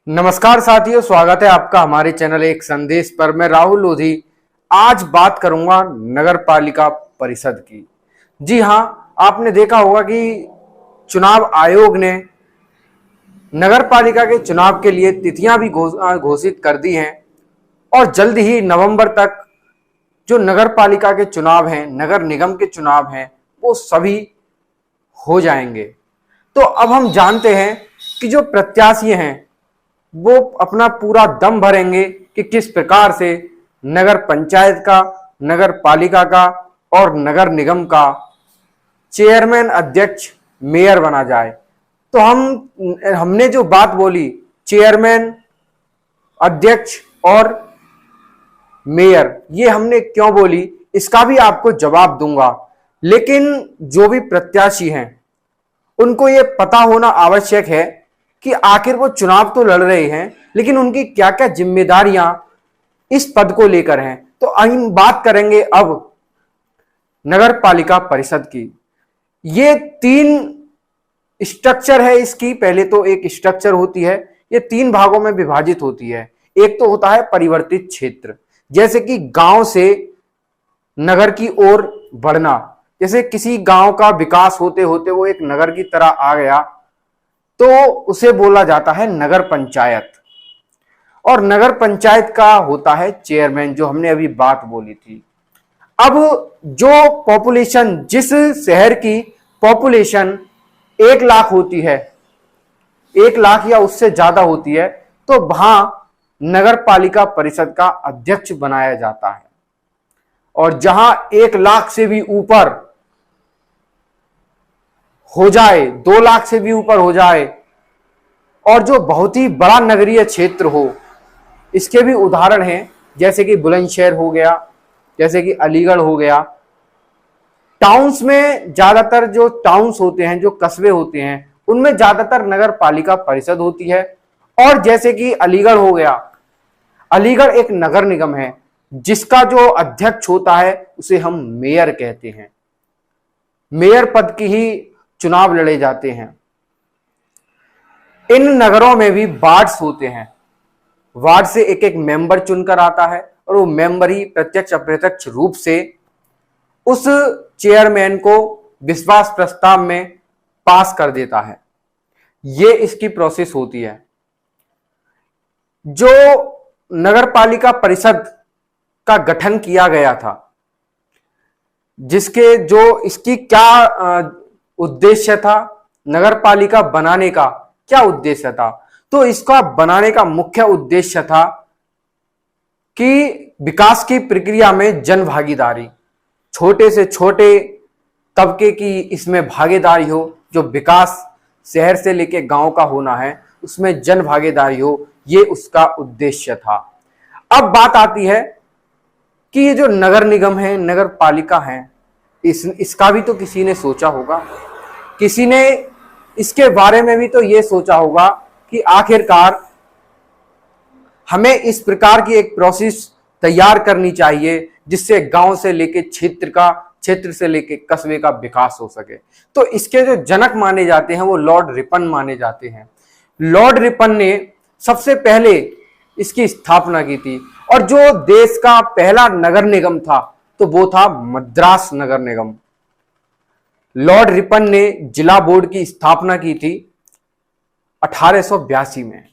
नमस्कार साथियों, स्वागत है आपका हमारे चैनल एक संदेश पर। मैं राहुल लोधी आज बात करूंगा नगर पालिका परिषद की। जी हां, आपने देखा होगा कि चुनाव आयोग ने नगर पालिका के चुनाव के लिए तिथियां भी घोषित कर दी हैं और जल्द ही नवंबर तक जो नगर पालिका के चुनाव हैं, नगर निगम के चुनाव हैं, वो सभी हो जाएंगे। तो अब हम जानते हैं कि जो प्रत्याशी हैं वो अपना पूरा दम भरेंगे कि किस प्रकार से नगर पंचायत का, नगर पालिका का और नगर निगम का चेयरमैन, अध्यक्ष, मेयर बना जाए। तो हमने जो बात बोली चेयरमैन, अध्यक्ष और मेयर, ये हमने क्यों बोली इसका भी आपको जवाब दूंगा। लेकिन जो भी प्रत्याशी हैं उनको ये पता होना आवश्यक है कि आखिर वो चुनाव तो लड़ रहे हैं लेकिन उनकी क्या क्या जिम्मेदारियां इस पद को लेकर हैं। तो हम बात करेंगे अब नगर पालिका परिषद की। ये 3 स्ट्रक्चर है इसकी। पहले तो एक स्ट्रक्चर होती है, ये 3 भागों में विभाजित होती है। एक तो होता है परिवर्तित क्षेत्र, जैसे कि गांव से नगर की ओर बढ़ना। जैसे किसी गांव का विकास होते होते वो एक नगर की तरह आ गया तो उसे बोला जाता है नगर पंचायत। और नगर पंचायत का होता है चेयरमैन, जो हमने अभी बात बोली थी। अब जो पॉपुलेशन, जिस शहर की पॉपुलेशन 1 लाख होती है, 1 लाख या उससे ज्यादा होती है, तो वहां नगर पालिका परिषद का अध्यक्ष बनाया जाता है। और जहां 1 लाख से भी ऊपर हो जाए, 2 लाख से भी ऊपर हो जाए, और जो बहुत ही बड़ा नगरीय क्षेत्र हो, इसके भी उदाहरण हैं, जैसे कि बुलंदशहर हो गया, जैसे कि अलीगढ़ हो गया। टाउन्स में ज्यादातर जो टाउन्स होते हैं, जो कस्बे होते हैं, उनमें ज्यादातर नगर पालिका परिषद होती है। और जैसे कि अलीगढ़ हो गया, अलीगढ़ एक नगर निगम है जिसका जो अध्यक्ष होता है उसे हम मेयर कहते हैं। मेयर पद की ही चुनाव लड़े जाते हैं। इन नगरों में भी वार्ड्स होते हैं। वार्ड से एक एक मेंबर चुनकर आता है और वो मेंबर ही प्रत्यक्ष अप्रत्यक्ष रूप से उस चेयरमैन को विश्वास प्रस्ताव में पास कर देता है। ये इसकी प्रोसेस होती है। जो नगर पालिका परिषद का गठन किया गया था, जिसके जो इसकी क्या उद्देश्य था, नगर पालिका बनाने का क्या उद्देश्य था, तो इसका बनाने का मुख्य उद्देश्य था कि विकास की प्रक्रिया में जन भागीदारी, छोटे से छोटे तबके की इसमें भागीदारी हो। जो विकास शहर से लेके गांव का होना है उसमें जन भागीदारी हो, ये उसका उद्देश्य था। अब बात आती है कि ये जो नगर निगम है, नगर पालिका है, इसका भी तो किसी ने सोचा होगा। किसी ने इसके बारे में भी तो ये सोचा होगा कि आखिरकार हमें इस प्रकार की एक प्रोसेस तैयार करनी चाहिए जिससे गांव से लेके क्षेत्र से लेके कस्बे का विकास हो सके। तो इसके जो जनक माने जाते हैं वो लॉर्ड रिपन माने जाते हैं। लॉर्ड रिपन ने सबसे पहले इसकी स्थापना की थी। और जो देश का पहला नगर निगम था तो वो था मद्रास नगर निगम। लॉर्ड रिपन ने जिला बोर्ड की स्थापना की थी 1882 में।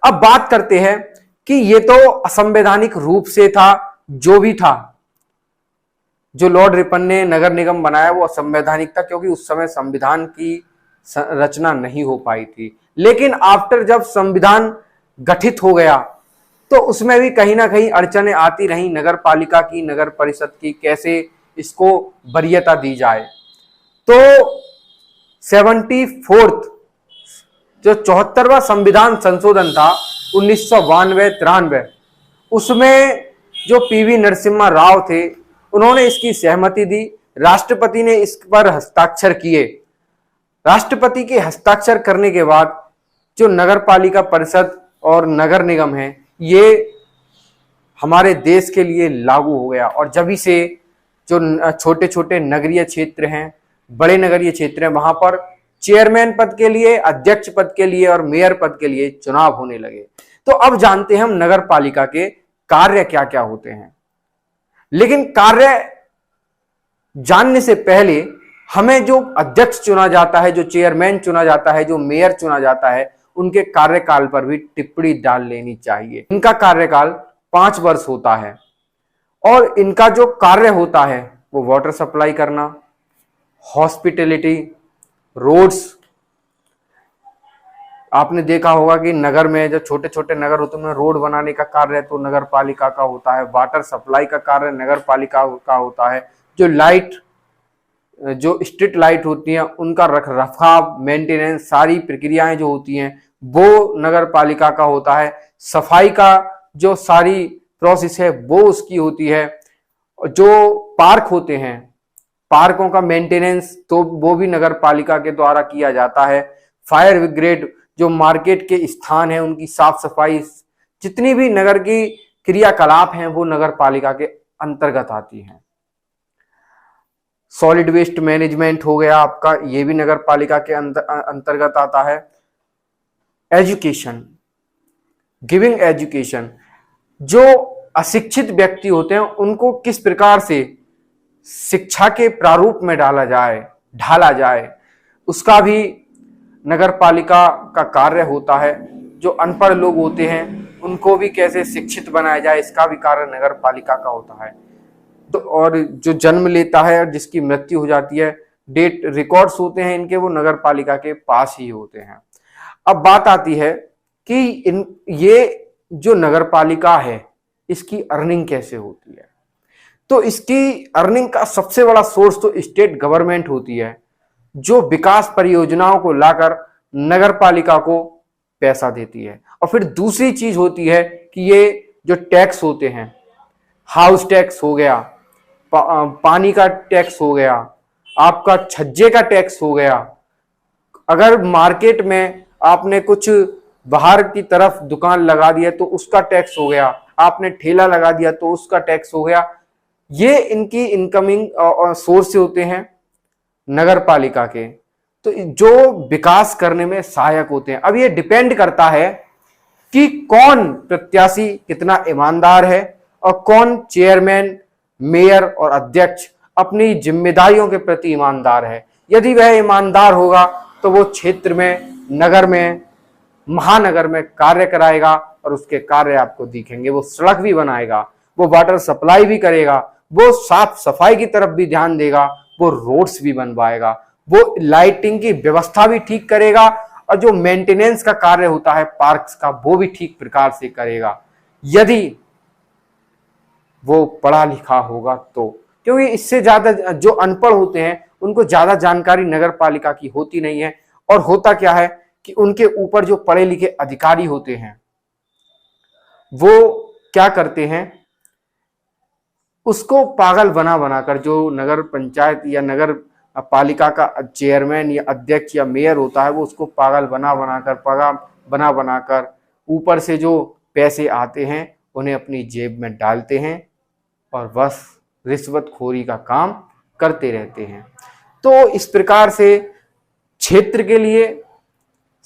अब बात करते हैं कि ये तो असंवैधानिक रूप से था। जो भी था, जो लॉर्ड रिपन ने नगर निगम बनाया वो असंवैधानिक था, क्योंकि उस समय संविधान की रचना नहीं हो पाई थी। लेकिन आफ्टर जब संविधान गठित हो गया तो उसमें भी कहीं ना कहीं अड़चनें आती रहीं नगर पालिका की, नगर परिषद की, कैसे इसको वरीयता दी जाए। तो 74th जो 74वां संविधान संशोधन था 1992-93, उसमें जो पीवी नरसिम्हा राव थे उन्होंने इसकी सहमति दी। राष्ट्रपति ने इस पर हस्ताक्षर किए। राष्ट्रपति के हस्ताक्षर करने के बाद जो नगर पालिका परिषद और नगर निगम है ये हमारे देश के लिए लागू हो गया। और जब से जो छोटे छोटे नगरीय क्षेत्र हैं, बड़े नगरीय क्षेत्र हैं, वहां पर चेयरमैन पद के लिए, अध्यक्ष पद के लिए और मेयर पद के लिए चुनाव होने लगे। तो अब जानते हैं हम नगर पालिका के कार्य क्या क्या होते हैं। लेकिन कार्य जानने से पहले हमें जो अध्यक्ष चुना जाता है, जो चेयरमैन चुना जाता है, जो मेयर चुना जाता है, उनके कार्यकाल पर भी टिप्पणी डाल लेनी चाहिए। इनका कार्यकाल 5 वर्ष होता है और इनका जो कार्य होता है वो वाटर सप्लाई करना, हॉस्पिटैलिटी, रोड्स। आपने देखा होगा कि नगर में जो छोटे छोटे नगर होते हैं रोड बनाने का कार्य तो नगर पालिका का होता है, वाटर सप्लाई का कार्य नगर पालिका का होता है, जो स्ट्रीट लाइट होती हैं उनका रख रखाव, मेंटेनेंस, सारी प्रक्रियाएं जो होती हैं वो नगर पालिका का होता है। सफाई का जो सारी प्रोसेस है वो उसकी होती है। जो पार्क होते हैं, पार्कों का मेंटेनेंस तो वो भी नगर पालिका के द्वारा किया जाता है। फायर ब्रिगेड, जो मार्केट के स्थान है उनकी साफ सफाई, जितनी भी नगर की क्रियाकलाप हैं वो नगर पालिका के अंतर्गत आती हैं। सॉलिड वेस्ट मैनेजमेंट हो गया आपका, ये भी नगर पालिका के अंतर्गत आता है। एजुकेशन, गिविंग एजुकेशन, जो अशिक्षित व्यक्ति होते हैं उनको किस प्रकार से शिक्षा के प्रारूप में ढाला जाए, उसका भी नगर पालिका का कार्य होता है। जो अनपढ़ लोग होते हैं उनको भी कैसे शिक्षित बनाया जाए, इसका भी कार्य नगर पालिका का होता है। तो और जो जन्म लेता है और जिसकी मृत्यु हो जाती है, डेट रिकॉर्ड्स होते हैं इनके, वो नगर पालिका के पास ही होते हैं। अब बात आती है कि ये जो नगर पालिका है इसकी अर्निंग कैसे होती है। तो इसकी अर्निंग का सबसे बड़ा सोर्स तो स्टेट गवर्नमेंट होती है, जो विकास परियोजनाओं को लाकर नगर पालिका को पैसा देती है। और फिर दूसरी चीज होती है कि ये जो टैक्स होते हैं, हाउस टैक्स हो गया, पानी का टैक्स हो गया, आपका छज्जे का टैक्स हो गया, अगर मार्केट में आपने कुछ बाहर की तरफ दुकान लगा दिया तो उसका टैक्स हो गया, आपने ठेला लगा दिया तो उसका टैक्स हो गया। ये इनकी इनकमिंग सोर्स होते हैं नगर पालिका के, तो जो विकास करने में सहायक होते हैं। अब ये डिपेंड करता है कि कौन प्रत्याशी कितना ईमानदार है और कौन चेयरमैन, मेयर और अध्यक्ष अपनी जिम्मेदारियों के प्रति ईमानदार है। यदि वह ईमानदार होगा तो वो क्षेत्र में, नगर में, महानगर में कार्य कराएगा और उसके कार्य आपको दिखेंगे। वो सड़क भी बनाएगा, वो वाटर सप्लाई भी करेगा, वो साफ सफाई की तरफ भी ध्यान देगा, वो रोड्स भी बनवाएगा, वो लाइटिंग की व्यवस्था भी ठीक करेगा और जो मेंटेनेंस का कार्य होता है पार्क्स का वो भी ठीक प्रकार से करेगा, यदि वो पढ़ा लिखा होगा तो। क्योंकि इससे ज्यादा जो अनपढ़ होते हैं उनको ज्यादा जानकारी नगर पालिका की होती नहीं है। और होता क्या है कि उनके ऊपर जो पढ़े लिखे अधिकारी होते हैं वो क्या करते हैं, उसको पागल बनाकर, जो नगर पंचायत या नगर पालिका का चेयरमैन या अध्यक्ष या मेयर होता है, वो उसको पागल बनाकर ऊपर से जो पैसे आते हैं उन्हें अपनी जेब में डालते हैं और बस रिश्वतखोरी का काम करते रहते हैं। तो इस प्रकार से क्षेत्र के लिए,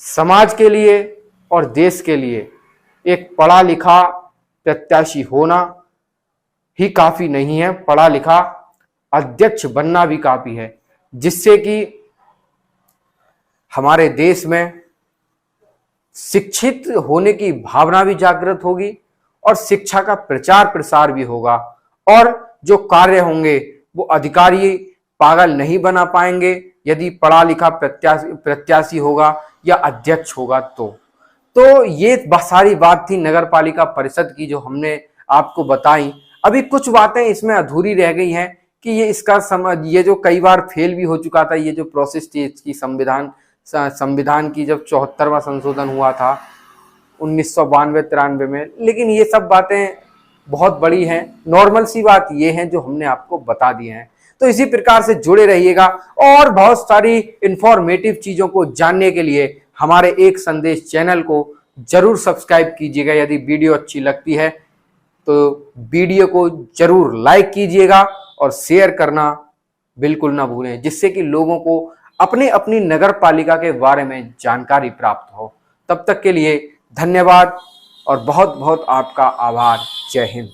समाज के लिए और देश के लिए एक पढ़ा लिखा प्रत्याशी होना ही काफी नहीं है, पढ़ा लिखा अध्यक्ष बनना भी काफी है, जिससे कि हमारे देश में शिक्षित होने की भावना भी जागृत होगी और शिक्षा का प्रचार प्रसार भी होगा। और जो कार्य होंगे वो अधिकारी पागल नहीं बना पाएंगे यदि पढ़ा लिखा प्रत्याशी होगा या अध्यक्ष होगा तो ये सारी बात थी नगर पालिका परिषद की जो हमने आपको बताई। अभी कुछ बातें इसमें अधूरी रह गई हैं कि ये जो कई बार फेल भी हो चुका था, ये जो प्रोसेस थी इसकी संविधान की जब 74वां संशोधन हुआ था 1992-93 में, लेकिन ये सब बातें बहुत बड़ी हैं। नॉर्मल सी बात ये है जो हमने आपको बता दी हैं। तो इसी प्रकार से जुड़े रहिएगा और बहुत सारी इंफॉर्मेटिव चीजों को जानने के लिए हमारे एक संदेश चैनल को जरूर सब्सक्राइब कीजिएगा। यदि वीडियो अच्छी लगती है तो वीडियो को जरूर लाइक कीजिएगा और शेयर करना बिल्कुल ना भूलें, जिससे कि लोगों को अपनी अपनी नगर पालिका के बारे में जानकारी प्राप्त हो। तब तक के लिए धन्यवाद और बहुत बहुत आपका आभार। जय हिंद।